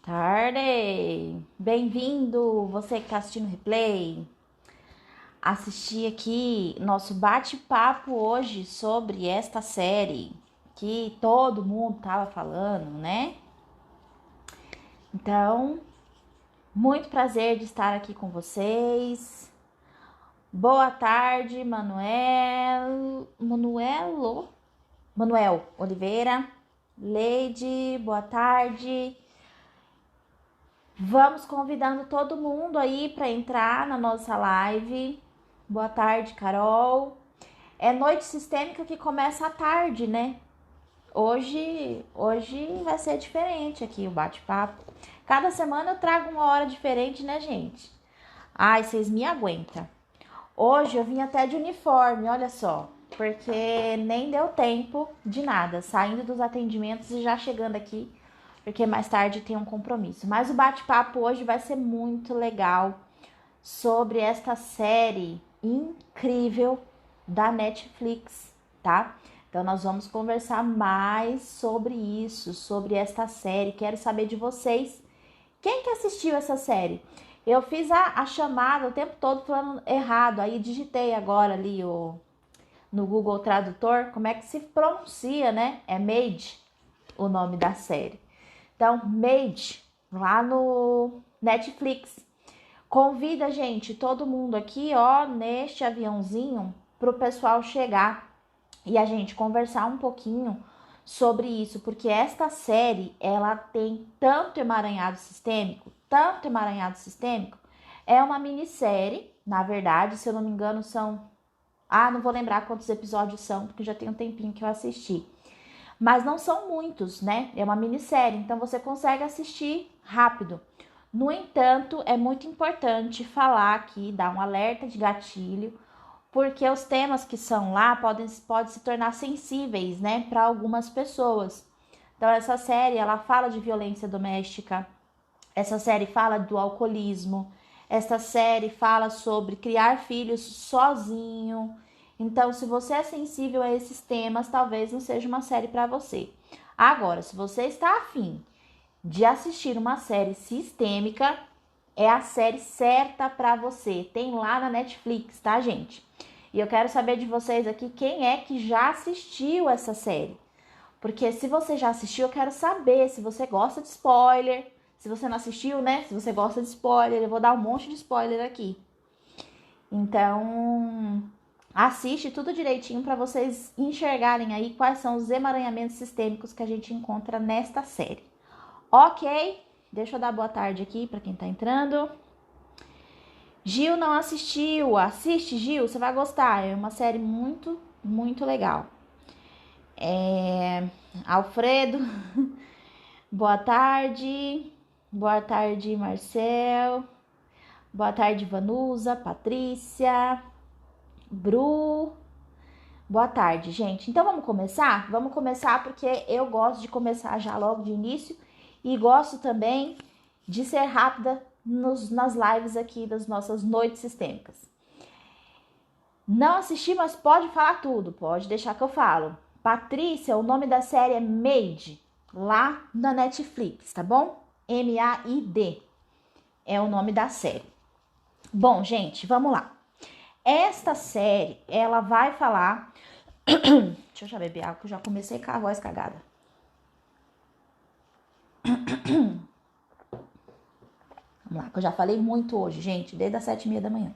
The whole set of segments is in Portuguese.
Tarde! Bem-vindo, você que está assistindo o replay. Assisti aqui nosso bate-papo hoje sobre esta série que todo mundo tava falando, né? Então, muito prazer de estar aqui com vocês. Boa tarde, Manuel Oliveira. Leide, boa tarde. Vamos convidando todo mundo aí para entrar na nossa live. Boa tarde, Carol. É noite sistêmica que começa à tarde, né? Hoje vai ser diferente aqui o bate-papo. Cada semana eu trago uma hora diferente, né, gente? Ai, vocês me aguentam. Hoje eu vim até de uniforme, olha só, porque nem deu tempo de nada, saindo dos atendimentos e já chegando aqui, porque mais tarde tem um compromisso. Mas o bate-papo hoje vai ser muito legal sobre esta série incrível da Netflix, tá? Então nós vamos conversar mais sobre isso, sobre esta série. Quero saber de vocês, quem que assistiu essa série? Eu fiz a chamada o tempo todo falando errado, aí digitei agora ali no Google Tradutor, como é que se pronuncia, né? É Made o nome da série. Então, Made, lá no Netflix. Convida, gente, todo mundo aqui, ó, neste aviãozinho, pro pessoal chegar e a gente conversar um pouquinho sobre isso, porque esta série, ela tem tanto emaranhado sistêmico, é uma minissérie, na verdade, se eu não me engano, não vou lembrar quantos episódios são, porque já tem um tempinho que eu assisti. Mas não são muitos, né? É uma minissérie, então você consegue assistir rápido. No entanto, é muito importante falar aqui, dar um alerta de gatilho, porque os temas que são lá podem se tornar sensíveis, né, para algumas pessoas. Então, essa série, ela fala de violência doméstica, essa série fala do alcoolismo, essa série fala sobre criar filhos sozinho. Então, se você é sensível a esses temas, talvez não seja uma série para você. Agora, se você está afim de assistir uma série sistêmica, é a série certa para você. Tem lá na Netflix, tá, gente? E eu quero saber de vocês aqui quem é que já assistiu essa série. Porque se você já assistiu, eu quero saber se você gosta de spoiler. Se você não assistiu, né? Se você gosta de spoiler, eu vou dar um monte de spoiler aqui. Então, assiste tudo direitinho para vocês enxergarem aí quais são os emaranhamentos sistêmicos que a gente encontra nesta série. Ok? Deixa eu dar boa tarde aqui para quem tá entrando. Gil não assistiu. Assiste, Gil, você vai gostar. É uma série muito, muito legal. Alfredo, boa tarde. Boa tarde, Marcel. Boa tarde, Vanusa, Patrícia, Bru. Boa tarde, gente. Então vamos começar? Vamos começar porque eu gosto de começar já logo de início e gosto também de ser rápida nas lives aqui das nossas noites sistêmicas. Não assisti, mas pode falar tudo, pode deixar que eu falo. Patrícia, o nome da série é Made, lá na Netflix, tá bom? M-A-I-D é o nome da série. Bom, gente, vamos lá. Esta série, ela vai falar... Deixa eu já beber água, que eu já comecei com a voz cagada. Vamos lá, que eu já falei muito hoje, gente, desde as 7h30 da manhã.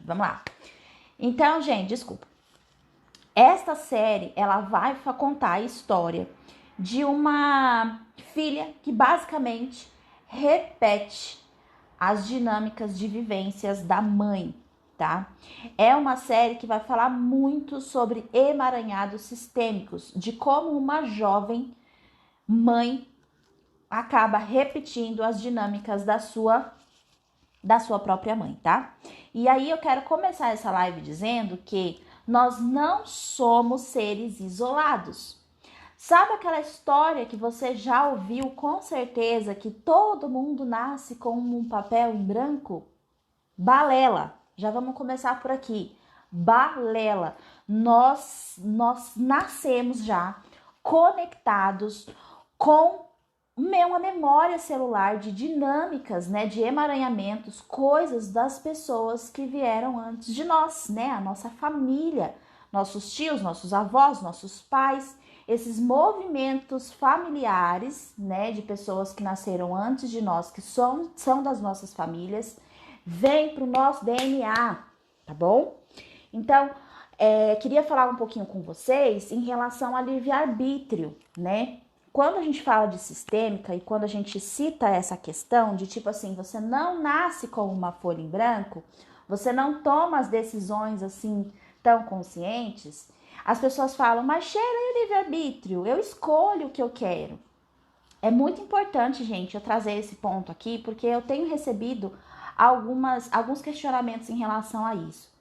Vamos lá. Então, gente, desculpa. Esta série, ela vai contar a história de uma filha que basicamente repete as dinâmicas de vivências da mãe, tá? É uma série que vai falar muito sobre emaranhados sistêmicos, de como uma jovem mãe acaba repetindo as dinâmicas da sua própria mãe, tá? E aí eu quero começar essa live dizendo que nós não somos seres isolados. Sabe aquela história que você já ouviu com certeza, que todo mundo nasce com um papel em branco? Balela. Já vamos começar por aqui. Balela. Nós nascemos já conectados com uma memória celular de dinâmicas, né, de emaranhamentos, coisas das pessoas que vieram antes de nós, né, a nossa família, nossos tios, nossos avós, nossos pais, esses movimentos familiares, né, de pessoas que nasceram antes de nós, que são das nossas famílias, vem para o nosso DNA, tá bom? Então, queria falar um pouquinho com vocês em relação ao livre-arbítrio, né? Quando a gente fala de sistêmica e quando a gente cita essa questão de tipo assim, você não nasce com uma folha em branco, você não toma as decisões assim tão conscientes, as pessoas falam, mas Sheila, e o livre-arbítrio? Eu escolho o que eu quero. É muito importante, gente, eu trazer esse ponto aqui, porque eu tenho recebido alguns questionamentos em relação a isso.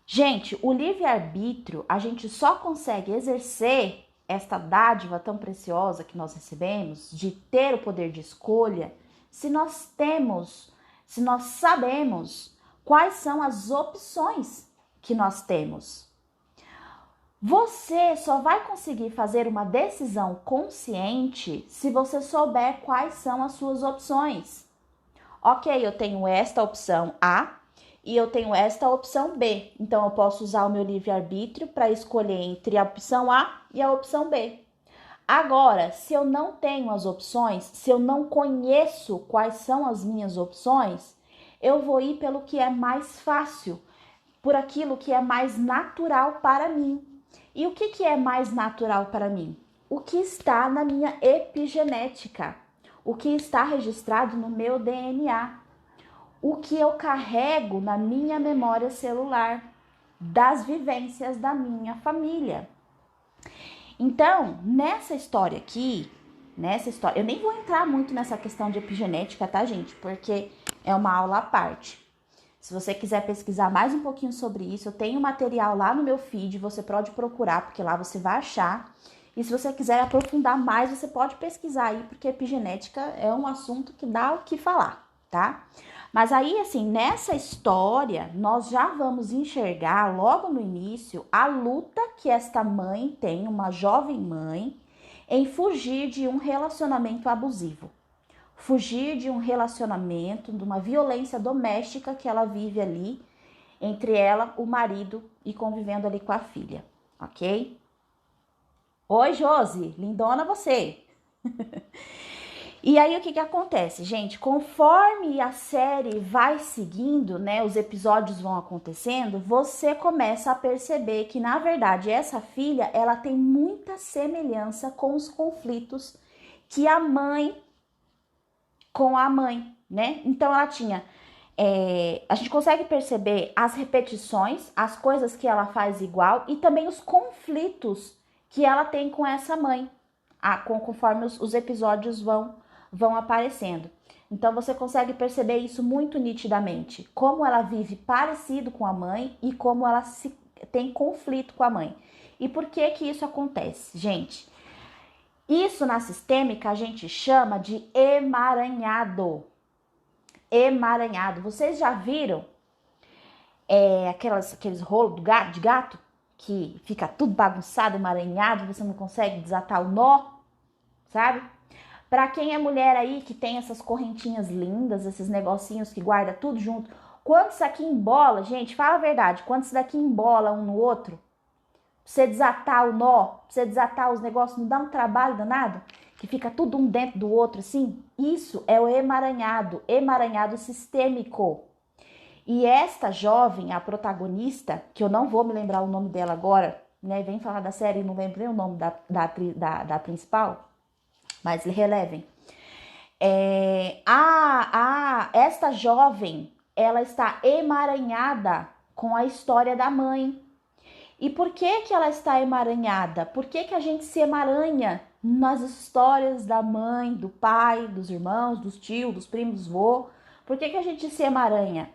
Gente, o livre-arbítrio, a gente só consegue exercer esta dádiva tão preciosa que nós recebemos, de ter o poder de escolha, se nós sabemos quais são as opções que nós temos. Você só vai conseguir fazer uma decisão consciente se você souber quais são as suas opções. Ok, eu tenho esta opção A e eu tenho esta opção B. Então, eu posso usar o meu livre-arbítrio para escolher entre a opção A e a opção B. Agora, se eu não tenho as opções, se eu não conheço quais são as minhas opções, eu vou ir pelo que é mais fácil, por aquilo que é mais natural para mim. E o que é mais natural para mim? O que está na minha epigenética, o que está registrado no meu DNA, o que eu carrego na minha memória celular, das vivências da minha família. Então, nessa história aqui, eu nem vou entrar muito nessa questão de epigenética, tá, gente? Porque é uma aula à parte. Se você quiser pesquisar mais um pouquinho sobre isso, eu tenho material lá no meu feed, você pode procurar, porque lá você vai achar. E se você quiser aprofundar mais, você pode pesquisar aí, porque epigenética é um assunto que dá o que falar, tá? Mas aí, assim, nessa história, nós já vamos enxergar logo no início a luta que esta mãe tem, uma jovem mãe, em fugir de um relacionamento abusivo. Fugir de um relacionamento, de uma violência doméstica que ela vive ali, entre ela, o marido e convivendo ali com a filha, ok? Oi, Josi, lindona você! E aí, o que acontece, gente? Conforme a série vai seguindo, né, os episódios vão acontecendo, você começa a perceber que, na verdade, essa filha, ela tem muita semelhança com os conflitos que a mãe com a mãe, né? Então, ela tinha... a gente consegue perceber as repetições, as coisas que ela faz igual e também os conflitos que ela tem com essa mãe, conforme os episódios vão aparecendo. Então, você consegue perceber isso muito nitidamente. Como ela vive parecido com a mãe e como ela tem conflito com a mãe. E por que que isso acontece, gente? Isso na sistêmica a gente chama de emaranhado. Emaranhado. Vocês já viram aqueles rolos de gato que fica tudo bagunçado, emaranhado, você não consegue desatar o nó, sabe? Para quem é mulher aí que tem essas correntinhas lindas, esses negocinhos que guarda tudo junto, quando isso aqui embola, gente, fala a verdade, quando isso daqui embola um no outro, pra você desatar o nó, pra você desatar os negócios, não dá um trabalho danado? Que fica tudo um dentro do outro assim? Isso é o emaranhado sistêmico. E esta jovem, a protagonista, que eu não vou me lembrar o nome dela agora, né? Vem falar da série e não lembro nem o nome da principal, mas relevem. Esta jovem, ela está emaranhada com a história da mãe. E por que que ela está emaranhada? Por que que a gente se emaranha nas histórias da mãe, do pai, dos irmãos, dos tios, dos primos, dos vô? Por que que a gente se emaranha?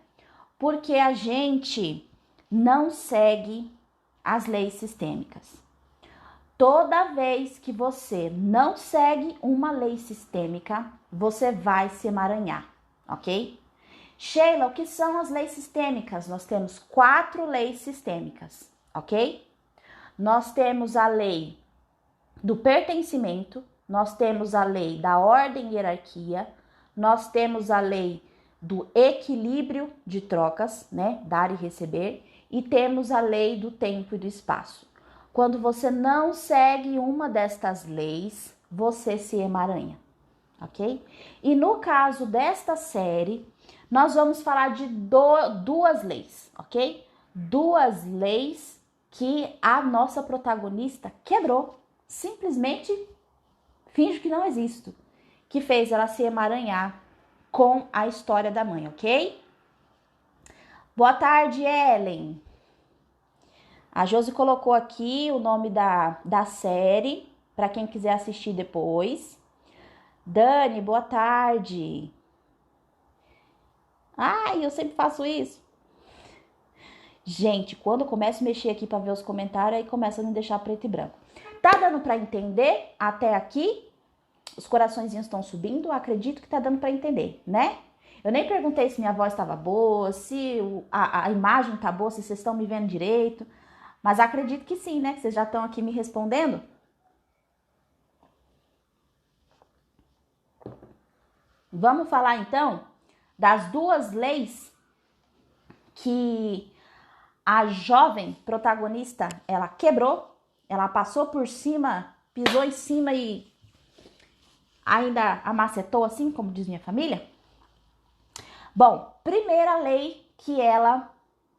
Porque a gente não segue as leis sistêmicas. Toda vez que você não segue uma lei sistêmica, você vai se emaranhar, ok? Sheila, o que são as leis sistêmicas? Nós temos 4 leis sistêmicas, ok? Nós temos a lei do pertencimento, nós temos a lei da ordem e hierarquia, nós temos a lei do equilíbrio de trocas, né, dar e receber, e temos a lei do tempo e do espaço. Quando você não segue uma destas leis, você se emaranha, ok? E no caso desta série, nós vamos falar de duas leis, ok? Duas leis que a nossa protagonista quebrou. Simplesmente finge que não existo. Que fez ela se emaranhar com a história da mãe, ok? Boa tarde, Ellen. A Josi colocou aqui o nome da série, para quem quiser assistir depois. Dani, boa tarde. Ai, eu sempre faço isso. Gente, quando eu começo a mexer aqui para ver os comentários, aí começa a me deixar preto e branco. Tá dando para entender até aqui? Os coraçõezinhos estão subindo? Acredito que tá dando para entender, né? Eu nem perguntei se minha voz estava boa, se a imagem tá boa, se vocês estão me vendo direito. Mas acredito que sim, né? Que vocês já estão aqui me respondendo. Vamos falar então das duas leis que a jovem protagonista, ela quebrou, ela passou por cima, pisou em cima e ainda amacetou, assim como diz minha família. Bom, primeira lei que ela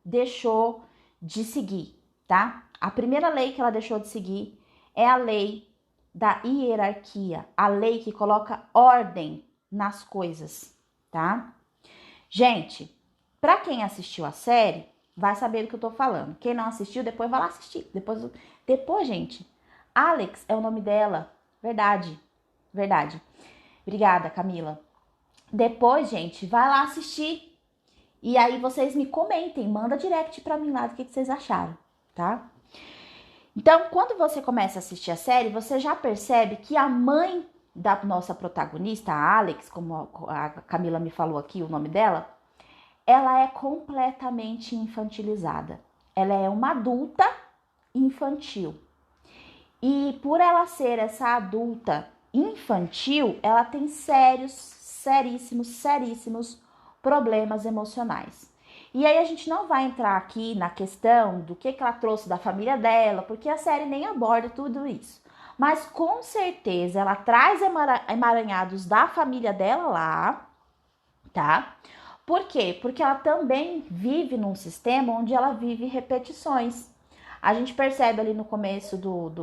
deixou de seguir, tá? A primeira lei que ela deixou de seguir é a lei da hierarquia, a lei que coloca ordem nas coisas, tá? Gente, pra quem assistiu a série, vai saber do que eu tô falando. Quem não assistiu, depois vai lá assistir. Depois, gente, Alex é o nome dela. Verdade. Obrigada, Camila. Depois, gente, vai lá assistir. E aí vocês me comentem, manda direct pra mim lá do que vocês acharam, tá? Então, quando você começa a assistir a série, você já percebe que a mãe da nossa protagonista, a Alex, como a Camila me falou aqui o nome dela, ela é completamente infantilizada. Ela é uma adulta infantil. E por ela ser essa adulta infantil, ela tem seríssimos problemas emocionais. E aí a gente não vai entrar aqui na questão do que ela trouxe da família dela, porque a série nem aborda tudo isso. Mas com certeza ela traz emaranhados da família dela lá, tá? Por quê? Porque ela também vive num sistema onde ela vive repetições. A gente percebe ali no começo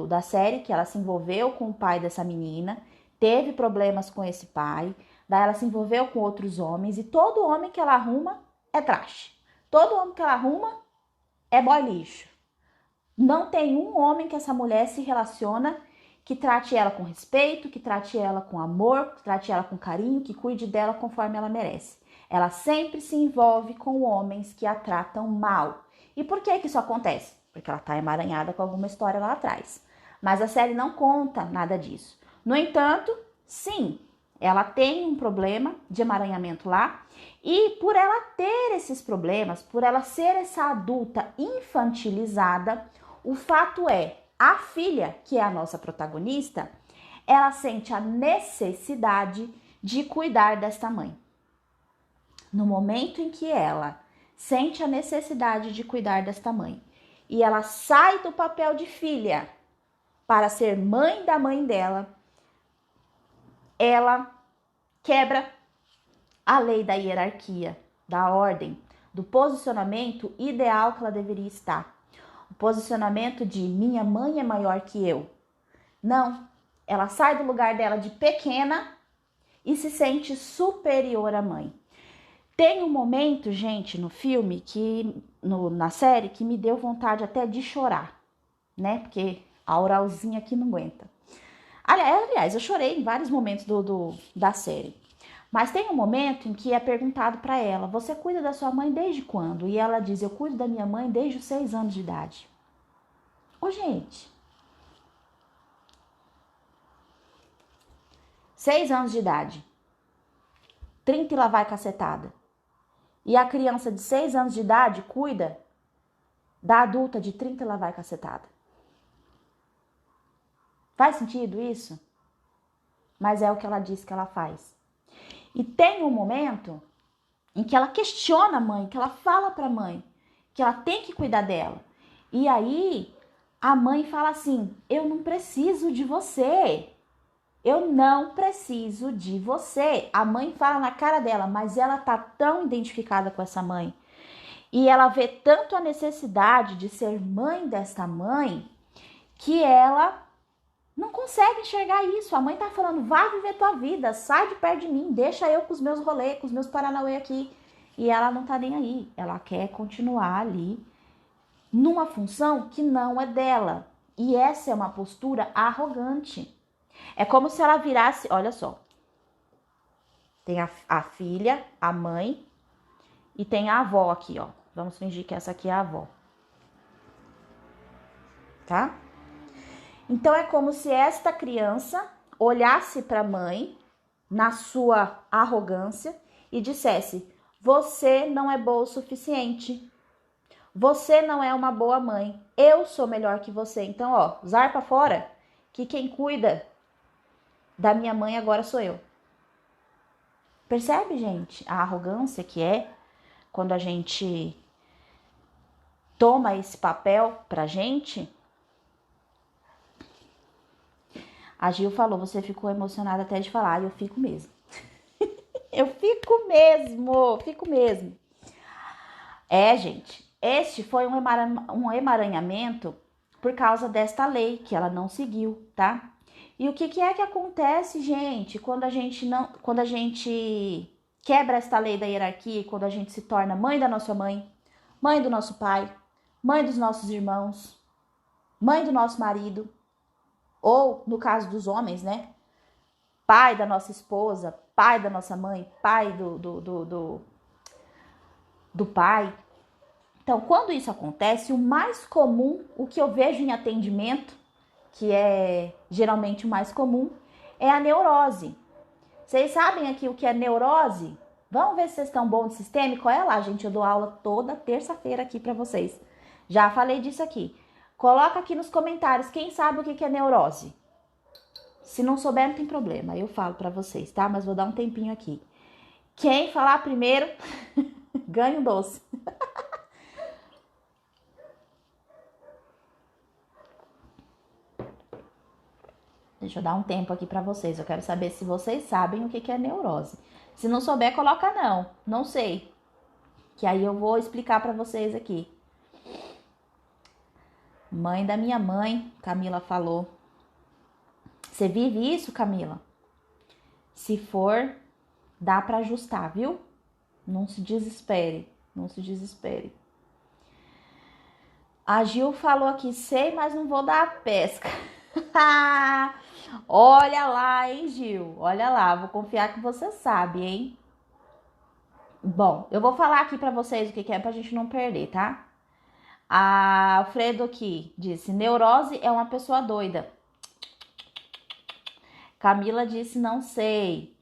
da série que ela se envolveu com o pai dessa menina, teve problemas com esse pai, daí ela se envolveu com outros homens e todo homem que ela arruma é traste. Todo homem que ela arruma é boy lixo. Não tem um homem que essa mulher se relaciona que trate ela com respeito, que trate ela com amor, que trate ela com carinho, que cuide dela conforme ela merece. Ela sempre se envolve com homens que a tratam mal. E por que isso acontece? Porque ela está emaranhada com alguma história lá atrás. Mas a série não conta nada disso. No entanto, sim, ela tem um problema de emaranhamento lá. E por ela ter esses problemas, por ela ser essa adulta infantilizada, o fato é, a filha, que é a nossa protagonista, ela sente a necessidade de cuidar desta mãe. No momento em que ela sente a necessidade de cuidar desta mãe e ela sai do papel de filha para ser mãe da mãe dela, ela quebra a lei da hierarquia, da ordem, do posicionamento ideal que ela deveria estar. O posicionamento de minha mãe é maior que eu. Não, ela sai do lugar dela de pequena e se sente superior à mãe. Tem um momento, gente, no filme, na série, que me deu vontade até de chorar, né? Porque a oralzinha aqui não aguenta. Aliás, eu chorei em vários momentos da série. Mas tem um momento em que é perguntado para ela, você cuida da sua mãe desde quando? E ela diz, eu cuido da minha mãe desde os 6 anos de idade. Ô, gente. 6 anos de idade. 30 e lá vai cacetada. E a criança de 6 anos de idade cuida da adulta de 30 e lá vai cacetada. Faz sentido isso? mas é o que ela diz que ela faz. E tem um momento em que ela questiona a mãe, que ela fala para a mãe que ela tem que cuidar dela. E aí a mãe fala assim: eu não preciso de você. Eu não preciso de você. A mãe fala na cara dela, mas ela tá tão identificada com essa mãe. E ela vê tanto a necessidade de ser mãe desta mãe que ela não consegue enxergar isso. A mãe tá falando: vá viver tua vida, sai de perto de mim, deixa eu com os meus rolês, com os meus paranauê aqui. E ela não tá nem aí. Ela quer continuar ali numa função que não é dela. E essa é uma postura arrogante. É como se ela virasse, olha só, tem a filha, a mãe e tem a avó aqui, ó. Vamos fingir que essa aqui é a avó. Tá? Então é como se esta criança olhasse para a mãe na sua arrogância e dissesse: você não é boa o suficiente. Você não é uma boa mãe. Eu sou melhor que você. Então, ó, zarpa fora, que quem cuida da minha mãe agora sou eu. Percebe, gente, a arrogância que é quando a gente toma esse papel pra gente? A Gil falou: você ficou emocionada até de falar. Eu fico mesmo. Eu fico mesmo. É, gente, este foi um emaranhamento por causa desta lei que ela não seguiu, tá? E o que é que acontece, gente, quando a gente quebra esta lei da hierarquia, quando a gente se torna mãe da nossa mãe, mãe do nosso pai, mãe dos nossos irmãos, mãe do nosso marido, ou no caso dos homens, né? Pai da nossa esposa, pai da nossa mãe, pai do pai. Então, quando isso acontece, o mais comum, o que eu vejo em atendimento, que é geralmente o mais comum, é a neurose. Vocês sabem aqui o que é neurose? Vamos ver se vocês estão bons de sistêmico? Olha lá, gente, eu dou aula toda terça-feira aqui para vocês. Já falei disso aqui. Coloca aqui nos comentários quem sabe o que é neurose. Se não souber, não tem problema, eu falo para vocês, tá? Mas vou dar um tempinho aqui. Quem falar primeiro, ganha um doce. Deixa eu dar um tempo aqui para vocês. Eu quero saber se vocês sabem o que é neurose. Se não souber, coloca não. Não sei. Que aí eu vou explicar para vocês aqui. Mãe da minha mãe, Camila falou. Você vive isso, Camila? Se for, dá para ajustar, viu? Não se desespere. Não se desespere. A Gil falou aqui: sei, mas não vou dar a pesca. Olha lá, hein, Gil? Olha lá, vou confiar que você sabe, hein? Bom, eu vou falar aqui pra vocês o que é pra gente não perder, tá? A Alfredo aqui disse: neurose é uma pessoa doida. Camila disse: não sei.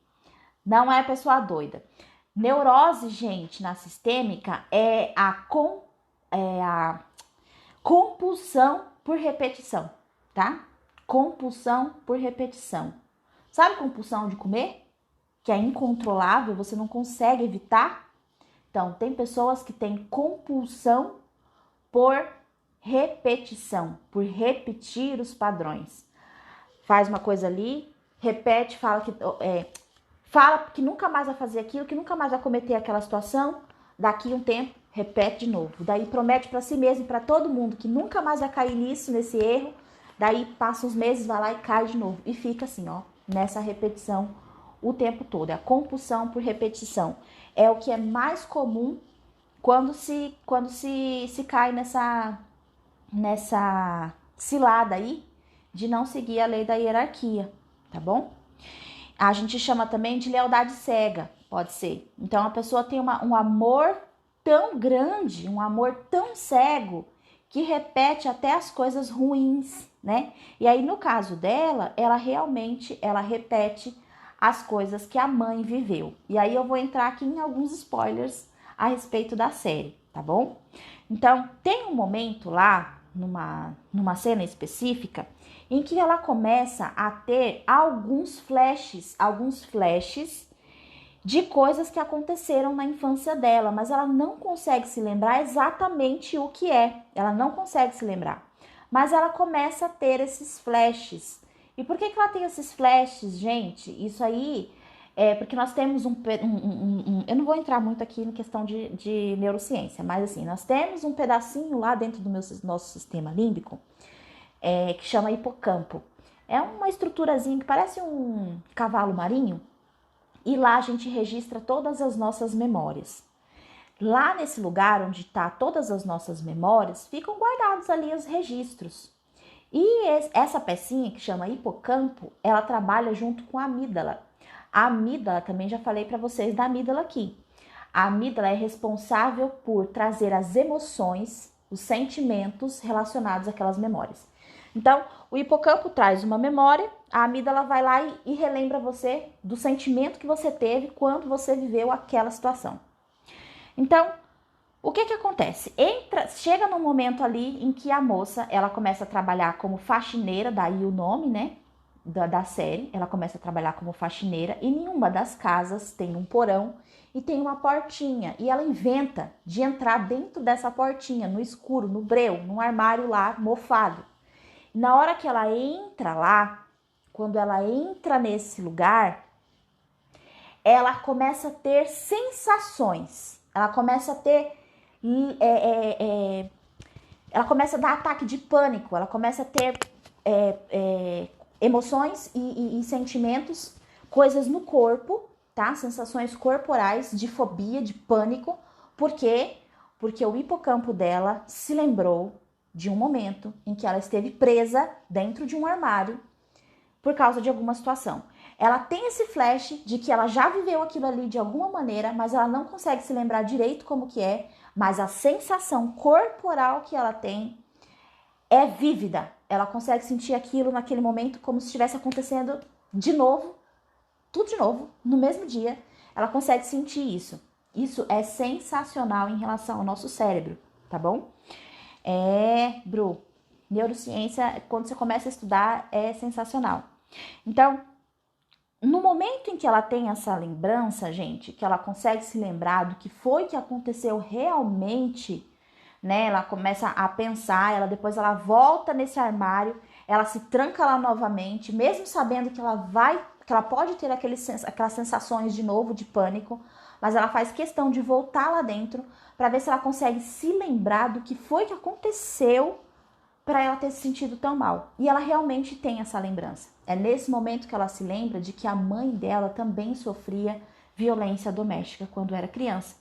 Não é pessoa doida. Neurose, gente, na sistêmica é a compulsão por repetição, tá? Compulsão por repetição. Sabe compulsão de comer? Que é incontrolável, você não consegue evitar? Então, tem pessoas que têm compulsão por repetição, por repetir os padrões. Faz uma coisa ali, repete, fala que nunca mais vai fazer aquilo, que nunca mais vai cometer aquela situação. Daqui um tempo, repete de novo. Daí promete para si mesmo e para todo mundo que nunca mais vai cair nesse erro. Daí passa uns meses, vai lá e cai de novo. E fica assim, ó, nessa repetição o tempo todo. É a compulsão por repetição. É o que é mais comum quando se cai nessa cilada aí de não seguir a lei da hierarquia, tá bom? A gente chama também de lealdade cega, pode ser. Então a pessoa tem um amor tão grande, um amor tão cego, que repete até as coisas ruins, né? E aí, no caso dela, ela repete as coisas que a mãe viveu. E aí eu vou entrar aqui em alguns spoilers a respeito da série, tá bom? Então, tem um momento lá numa cena específica em que ela começa a ter alguns flashes de coisas que aconteceram na infância dela, mas ela não consegue se lembrar exatamente o que é. Ela não consegue se lembrar. Mas ela começa a ter esses flashes. E por que ela tem esses flashes, gente? Isso aí é porque nós temos eu não vou entrar muito aqui em questão de neurociência, mas assim, nós temos um pedacinho lá dentro do nosso sistema límbico que chama hipocampo. É uma estruturazinha que parece um cavalo marinho, e lá a gente registra todas as nossas memórias. Lá nesse lugar onde está todas as nossas memórias, ficam guardados ali os registros. E essa pecinha que chama hipocampo, ela trabalha junto com a amígdala. A amígdala, também já falei para vocês da amígdala aqui. A amígdala é responsável por trazer as emoções, os sentimentos relacionados àquelas memórias. Então, o hipocampo traz uma memória, a amígdala vai lá e relembra você do sentimento que você teve quando você viveu aquela situação. Então, o que acontece? Chega num momento ali em que a moça, ela começa a trabalhar como faxineira, daí o nome, né, da série, ela começa a trabalhar como faxineira, e em uma das casas tem um porão e tem uma portinha, e ela inventa de entrar dentro dessa portinha, no escuro, no breu, num armário lá mofado. Na hora que ela entra lá, quando ela entra nesse lugar, ela começa a ter sensações, ela começa a ter ela começa a dar ataque de pânico, ela começa a ter emoções e sentimentos, coisas no corpo, tá? Sensações corporais de fobia, de pânico. Por quê? Porque o hipocampo dela se lembrou de um momento em que ela esteve presa dentro de um armário por causa de alguma situação. Ela tem esse flash de que ela já viveu aquilo ali de alguma maneira, mas ela não consegue se lembrar direito como que é, mas a sensação corporal que ela tem é vívida. Ela consegue sentir aquilo naquele momento como se estivesse acontecendo de novo, tudo de novo, no mesmo dia. Ela consegue sentir isso. Isso é sensacional em relação ao nosso cérebro, tá bom? Bru, neurociência, quando você começa a estudar, é sensacional. Então, no momento em que ela tem essa lembrança, gente, que ela consegue se lembrar do que foi que aconteceu realmente, né? Ela começa a pensar, depois ela volta nesse armário, ela se tranca lá novamente, mesmo sabendo que ela pode ter aquelas sensações de novo de pânico, mas ela faz questão de voltar lá dentro para ver se ela consegue se lembrar do que foi que aconteceu para ela ter se sentido tão mal. E ela realmente tem essa lembrança. É nesse momento que ela se lembra de que a mãe dela também sofria violência doméstica quando era criança.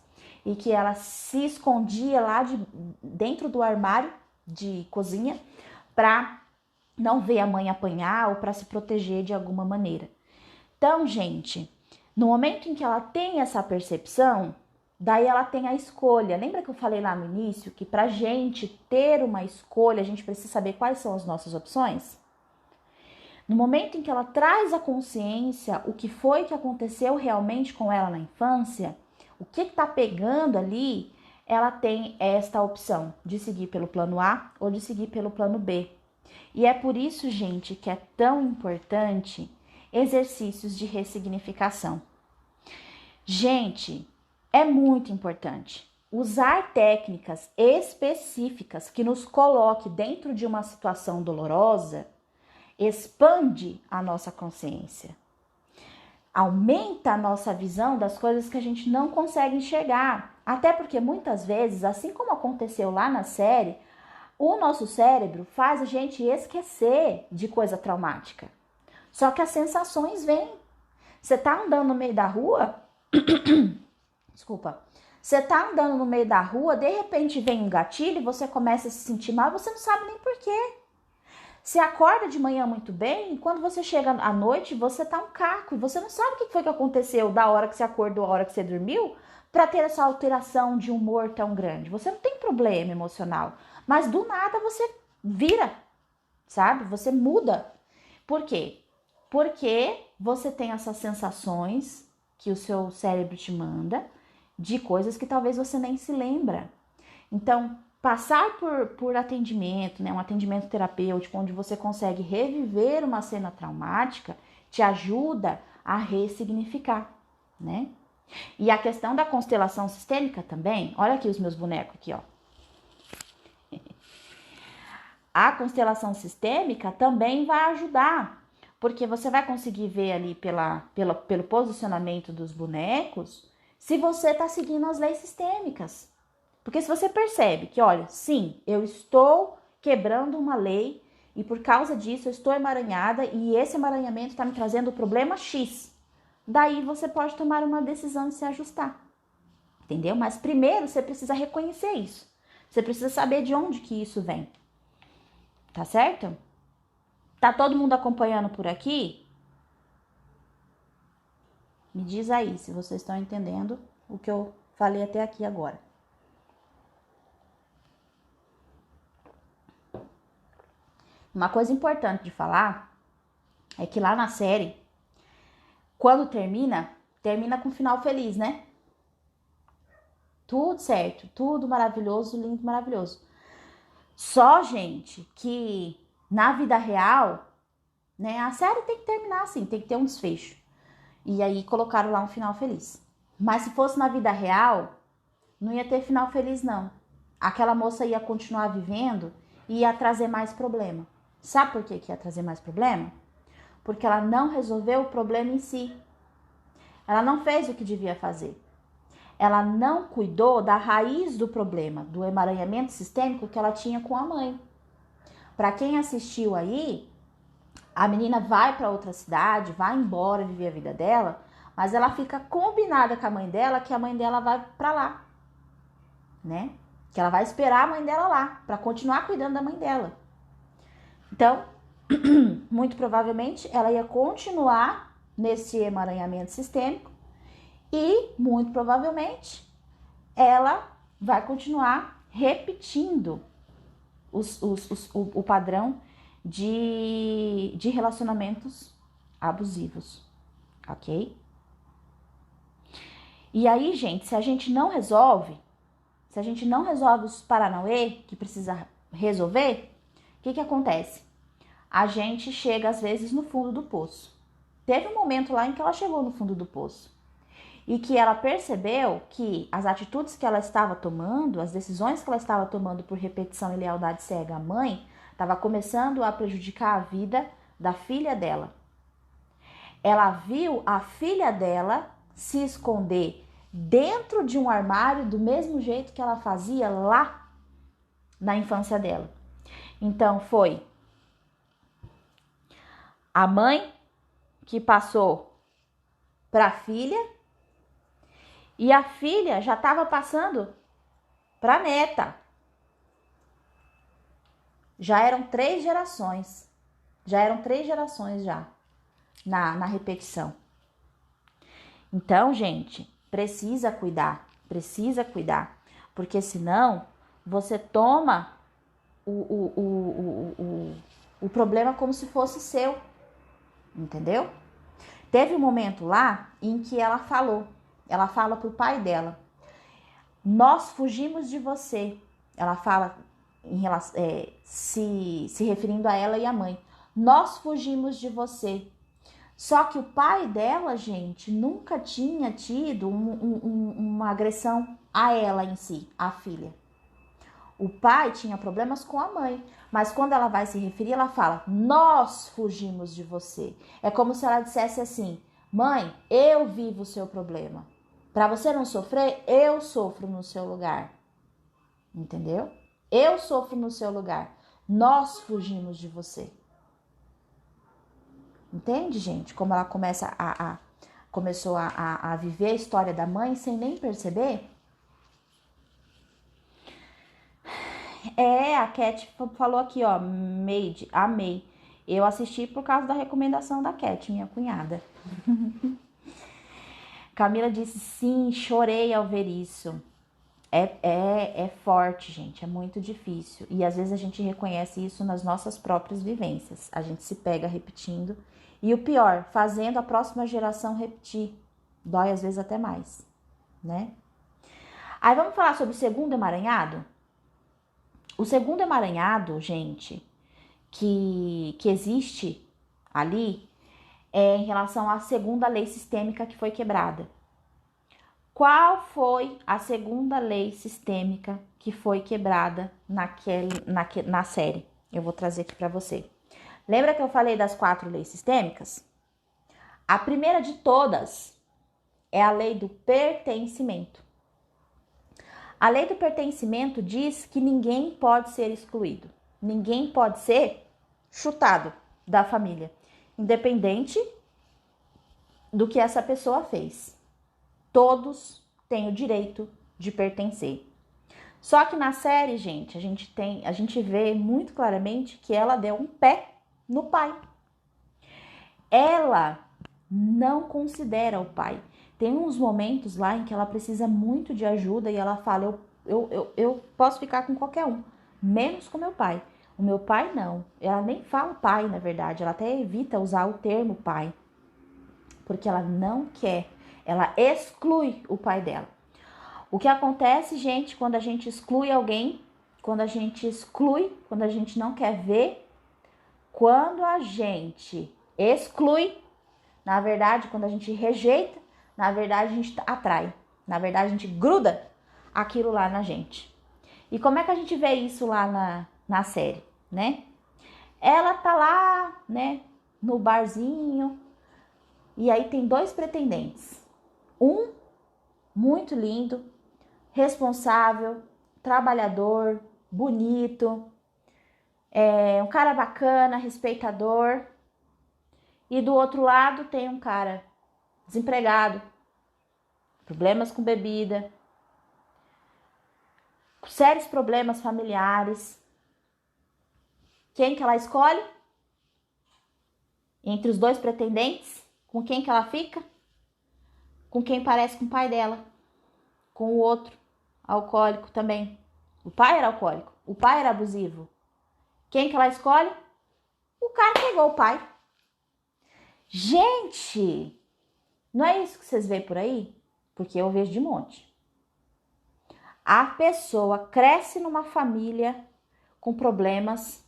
E que ela se escondia lá dentro do armário de cozinha para não ver a mãe apanhar ou para se proteger de alguma maneira. Então, gente, no momento em que ela tem essa percepção, daí ela tem a escolha. Lembra que eu falei lá no início que pra gente ter uma escolha, a gente precisa saber quais são as nossas opções? No momento em que ela traz à consciência o que foi que aconteceu realmente com ela na infância, o que está pegando ali, ela tem esta opção de seguir pelo plano A ou de seguir pelo plano B. E é por isso, gente, que é tão importante exercícios de ressignificação. Gente, é muito importante usar técnicas específicas que nos coloque dentro de uma situação dolorosa, expande a nossa consciência, aumenta a nossa visão das coisas que a gente não consegue enxergar. Até porque muitas vezes, assim como aconteceu lá na série, o nosso cérebro faz a gente esquecer de coisa traumática. Só que as sensações vêm. Você tá andando no meio da rua, desculpa, você tá andando no meio da rua, de repente vem um gatilho e você começa a se sentir mal, você não sabe nem por quê. Você acorda de manhã muito bem e quando você chega à noite, você tá um caco e você não sabe o que foi que aconteceu da hora que você acordou à hora que você dormiu para ter essa alteração de humor tão grande. Você não tem problema emocional, mas do nada você vira, sabe? Você muda. Por quê? Porque você tem essas sensações que o seu cérebro te manda de coisas que talvez você nem se lembra. Então, passar por atendimento, né, um atendimento terapêutico, onde você consegue reviver uma cena traumática, te ajuda a ressignificar, né? E a questão da constelação sistêmica também, olha aqui os meus bonecos aqui, ó. A constelação sistêmica também vai ajudar, porque você vai conseguir ver ali pelo posicionamento dos bonecos se você está seguindo as leis sistêmicas. Porque se você percebe que, olha, sim, eu estou quebrando uma lei e por causa disso eu estou emaranhada e esse emaranhamento está me trazendo o problema X, daí você pode tomar uma decisão de se ajustar, entendeu? Mas primeiro você precisa reconhecer isso. Você precisa saber de onde que isso vem, tá certo? Tá todo mundo acompanhando por aqui? Me diz aí se vocês estão entendendo o que eu falei até aqui agora. Uma coisa importante de falar é que lá na série, quando termina com um final feliz, né? Tudo certo, tudo maravilhoso, lindo, maravilhoso. Só, gente, que na vida real, né, a série tem que terminar assim, tem que ter um desfecho. E aí colocaram lá um final feliz. Mas se fosse na vida real, não ia ter final feliz, não. Aquela moça ia continuar vivendo e ia trazer mais problema. Sabe por que ia trazer mais problema? Porque ela não resolveu o problema em si. Ela não fez o que devia fazer. Ela não cuidou da raiz do problema, do emaranhamento sistêmico que ela tinha com a mãe. Para quem assistiu aí, a menina vai para outra cidade, vai embora viver a vida dela, mas ela fica combinada com a mãe dela que a mãe dela vai para lá, né? Que ela vai esperar a mãe dela lá para continuar cuidando da mãe dela. Então, muito provavelmente, ela ia continuar nesse emaranhamento sistêmico e, muito provavelmente, ela vai continuar repetindo o padrão de relacionamentos abusivos, ok? E aí, gente, se a gente não resolve os paranauê que precisa resolver, o que acontece? A gente chega, às vezes, no fundo do poço. Teve um momento lá em que ela chegou no fundo do poço e que ela percebeu que as atitudes que ela estava tomando, as decisões que ela estava tomando por repetição e lealdade cega à mãe, estava começando a prejudicar a vida da filha dela. Ela viu a filha dela se esconder dentro de um armário do mesmo jeito que ela fazia lá na infância dela. Então foi a mãe que passou para a filha e a filha já estava passando para a neta. Já eram 3 gerações. Já na repetição. Então, gente, precisa cuidar. Porque senão você toma o problema como se fosse seu. Entendeu? Teve um momento lá em que ela fala pro pai dela: nós fugimos de você. Ela fala em relação, se referindo a ela e a mãe. Nós fugimos de você. Só que o pai dela, gente, nunca tinha tido uma agressão a ela em si, a filha. O pai tinha problemas com a mãe, mas quando ela vai se referir, ela fala: nós fugimos de você. É como se ela dissesse assim: mãe, eu vivo o seu problema. Para você não sofrer, eu sofro no seu lugar. Entendeu? Eu sofro no seu lugar. Nós fugimos de você. Entende, gente? Como ela começou a viver a história da mãe sem nem perceber? A Cat falou aqui, ó, Made, amei. Eu assisti por causa da recomendação da Cat, minha cunhada. Camila disse, sim, chorei ao ver isso. É forte, gente, é muito difícil. E às vezes a gente reconhece isso nas nossas próprias vivências. A gente se pega repetindo. E o pior, fazendo a próxima geração repetir. Dói às vezes até mais, né? Aí vamos falar sobre o segundo emaranhado? O segundo emaranhado, gente, que existe ali é em relação à segunda lei sistêmica que foi quebrada. Qual foi a segunda lei sistêmica que foi quebrada na série? Eu vou trazer aqui para você. Lembra que eu falei das 4 leis sistêmicas? A primeira de todas é a lei do pertencimento. A lei do pertencimento diz que ninguém pode ser excluído. Ninguém pode ser chutado da família, independente do que essa pessoa fez. Todos têm o direito de pertencer. Só que na série, gente, a gente vê muito claramente que ela deu um pé no pai. Ela não considera o pai. Tem uns momentos lá em que ela precisa muito de ajuda e ela fala, eu posso ficar com qualquer um, menos com meu pai. O meu pai não. Ela nem fala pai, na verdade. Ela até evita usar o termo pai. Porque ela não quer. Ela exclui o pai dela. O que acontece, gente, quando a gente exclui alguém, quando a gente não quer ver, quando a gente exclui, na verdade, quando a gente rejeita, na verdade a gente atrai. Na verdade, a gente gruda aquilo lá na gente. E como é que a gente vê isso lá na série, né? Ela tá lá, né, no barzinho, e aí tem 2 pretendentes. Um muito lindo, responsável, trabalhador, bonito, um cara bacana, respeitador. E do outro lado tem um cara desempregado, problemas com bebida, sérios problemas familiares. Quem que ela escolhe? Entre os 2 pretendentes, com quem que ela fica? Com quem parece com o pai dela. Com o outro, alcoólico também. O pai era alcoólico, o pai era abusivo. Quem que ela escolhe? O cara que pegou o pai. Gente, não é isso que vocês veem por aí? Porque eu vejo de monte. A pessoa cresce numa família com problemas.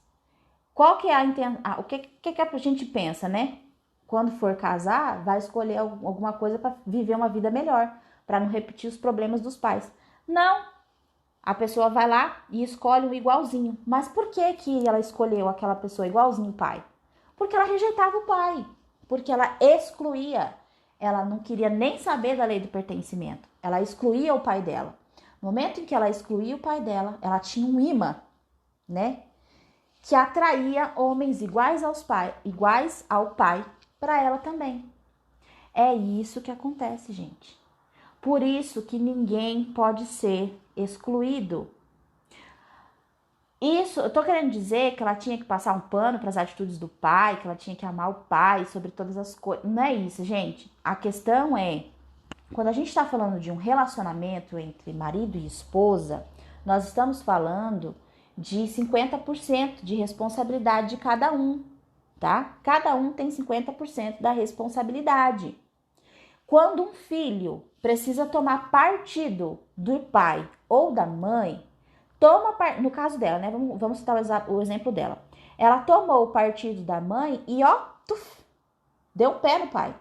Qual que é a intenção? O que a gente pensa, né? Quando for casar, vai escolher alguma coisa para viver uma vida melhor, para não repetir os problemas dos pais. Não. A pessoa vai lá e escolhe um igualzinho. Mas por que ela escolheu aquela pessoa igualzinho o pai? Porque ela rejeitava o pai. Porque ela excluía. Ela não queria nem saber da lei do pertencimento. Ela excluía o pai dela. No momento em que ela excluía o pai dela, ela tinha um imã, né? Que atraía homens iguais ao pai para ela também. É isso que acontece, gente. Por isso que ninguém pode ser excluído. Isso, eu tô querendo dizer que ela tinha que passar um pano para as atitudes do pai, que ela tinha que amar o pai sobre todas as coisas. Não é isso, gente. A questão é, quando a gente está falando de um relacionamento entre marido e esposa, nós estamos falando de 50% de responsabilidade de cada um, tá? Cada um tem 50% da responsabilidade. Quando um filho precisa tomar partido do pai ou da mãe, no caso dela, né? Vamos citar o exemplo dela. Ela tomou o partido da mãe e deu o pé no pai.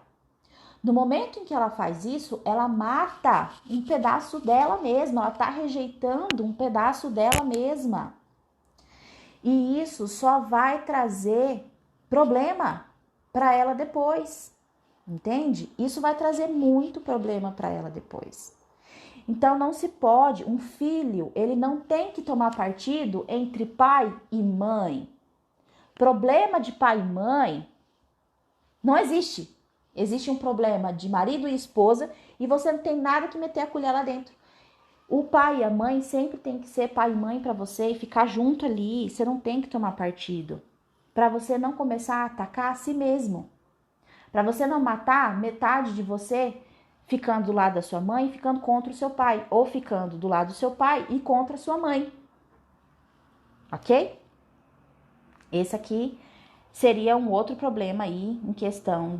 No momento em que ela faz isso, ela mata um pedaço dela mesma, ela tá rejeitando um pedaço dela mesma. E isso só vai trazer problema para ela depois, entende? Isso vai trazer muito problema para ela depois. Então não se pode, um filho, ele não tem que tomar partido entre pai e mãe. Problema de pai e mãe não existe. Existe um problema de marido e esposa e você não tem nada que meter a colher lá dentro. O pai e a mãe sempre tem que ser pai e mãe para você e ficar junto ali. Você não tem que tomar partido. Para você não começar a atacar a si mesmo. Para você não matar metade de você ficando do lado da sua mãe e ficando contra o seu pai. Ou ficando do lado do seu pai e contra a sua mãe. Ok? Esse aqui seria um outro problema aí em questão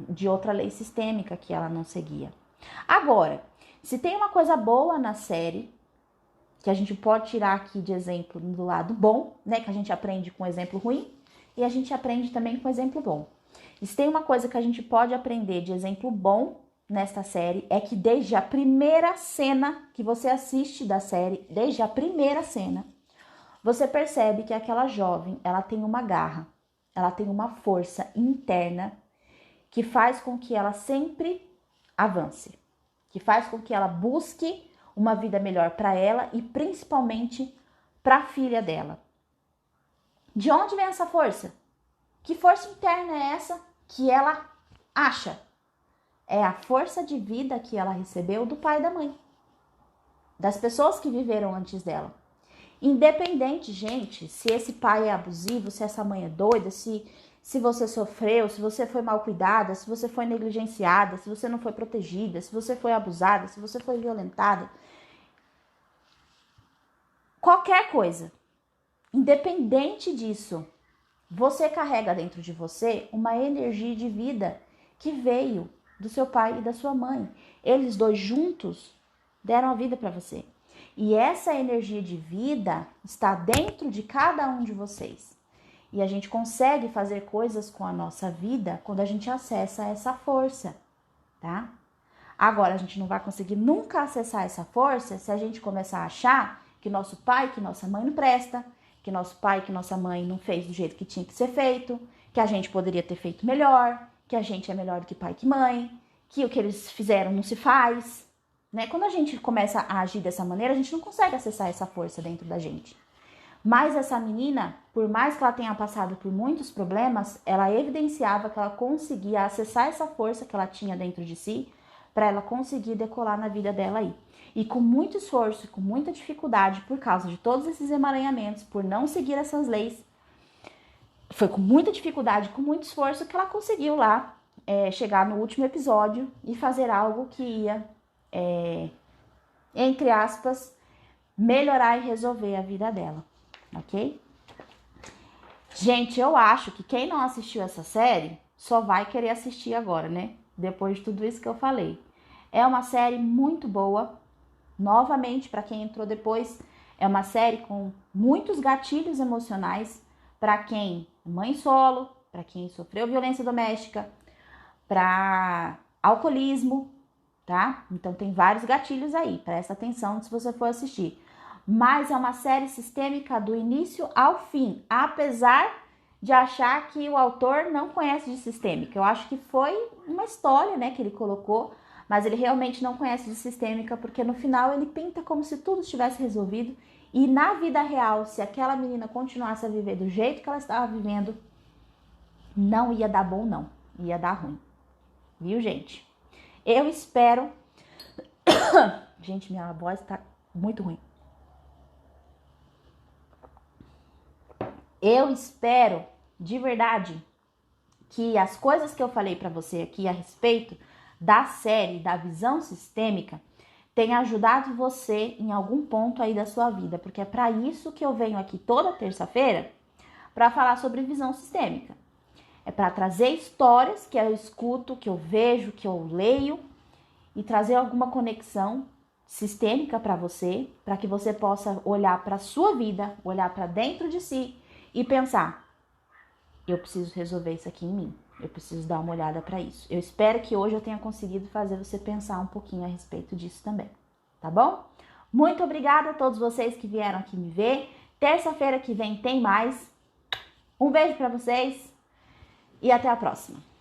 de outra lei sistêmica que ela não seguia. Agora, se tem uma coisa boa na série, que a gente pode tirar aqui de exemplo do lado bom, né? Que a gente aprende com exemplo ruim e a gente aprende também com exemplo bom. E se tem uma coisa que a gente pode aprender de exemplo bom nesta série, é que desde a primeira cena que você assiste da série, desde a primeira cena, você percebe que aquela jovem, ela tem uma garra, ela tem uma força interna que faz com que ela sempre avance, que faz com que ela busque uma vida melhor para ela e principalmente para a filha dela. De onde vem essa força? Que força interna é essa que ela acha? É a força de vida que ela recebeu do pai e da mãe, das pessoas que viveram antes dela. Independente, gente, se esse pai é abusivo, se essa mãe é doida, se você sofreu, se você foi mal cuidada, se você foi negligenciada, se você não foi protegida, se você foi abusada, se você foi violentada. Qualquer coisa. Independente disso, você carrega dentro de você uma energia de vida que veio do seu pai e da sua mãe. Eles dois juntos deram a vida para você. E essa energia de vida está dentro de cada um de vocês. E a gente consegue fazer coisas com a nossa vida quando a gente acessa essa força, tá? Agora, a gente não vai conseguir nunca acessar essa força se a gente começar a achar que nosso pai, que nossa mãe não presta, que nosso pai, que nossa mãe não fez do jeito que tinha que ser feito, que a gente poderia ter feito melhor, que a gente é melhor do que pai que mãe, que o que eles fizeram não se faz, né? Quando a gente começa a agir dessa maneira, a gente não consegue acessar essa força dentro da gente. Mas essa menina, por mais que ela tenha passado por muitos problemas, ela evidenciava que ela conseguia acessar essa força que ela tinha dentro de si para ela conseguir decolar na vida dela aí. E com muito esforço, com muita dificuldade, por causa de todos esses emaranhamentos, por não seguir essas leis, foi com muita dificuldade, com muito esforço que ela conseguiu lá chegar no último episódio e fazer algo que ia, entre aspas, melhorar e resolver a vida dela, ok? Gente, eu acho que quem não assistiu essa série só vai querer assistir agora, né? Depois de tudo isso que eu falei. É uma série muito boa. Novamente, para quem entrou depois, é uma série com muitos gatilhos emocionais para quem é mãe solo, para quem sofreu violência doméstica, para alcoolismo, tá? Então tem vários gatilhos aí, presta atenção se você for assistir. Mas é uma série sistêmica do início ao fim, apesar de achar que o autor não conhece de sistêmica. Eu acho que foi uma história, né, que ele colocou, mas ele realmente não conhece de sistêmica, porque no final ele pinta como se tudo estivesse resolvido e na vida real, se aquela menina continuasse a viver do jeito que ela estava vivendo, não ia dar bom não, ia dar ruim. Viu, gente? Eu espero... Gente, minha voz tá muito ruim. Eu espero, de verdade, que as coisas que eu falei pra você aqui a respeito da série, da visão sistêmica, tenha ajudado você em algum ponto aí da sua vida, porque é para isso que eu venho aqui toda terça-feira para falar sobre visão sistêmica. É para trazer histórias que eu escuto, que eu vejo, que eu leio e trazer alguma conexão sistêmica para você, para que você possa olhar para a sua vida, olhar para dentro de si e pensar: eu preciso resolver isso aqui em mim, eu preciso dar uma olhada para isso. Eu espero que hoje eu tenha conseguido fazer você pensar um pouquinho a respeito disso também, tá bom? Muito obrigada a todos vocês que vieram aqui me ver. Terça-feira que vem tem mais. Um beijo para vocês e até a próxima.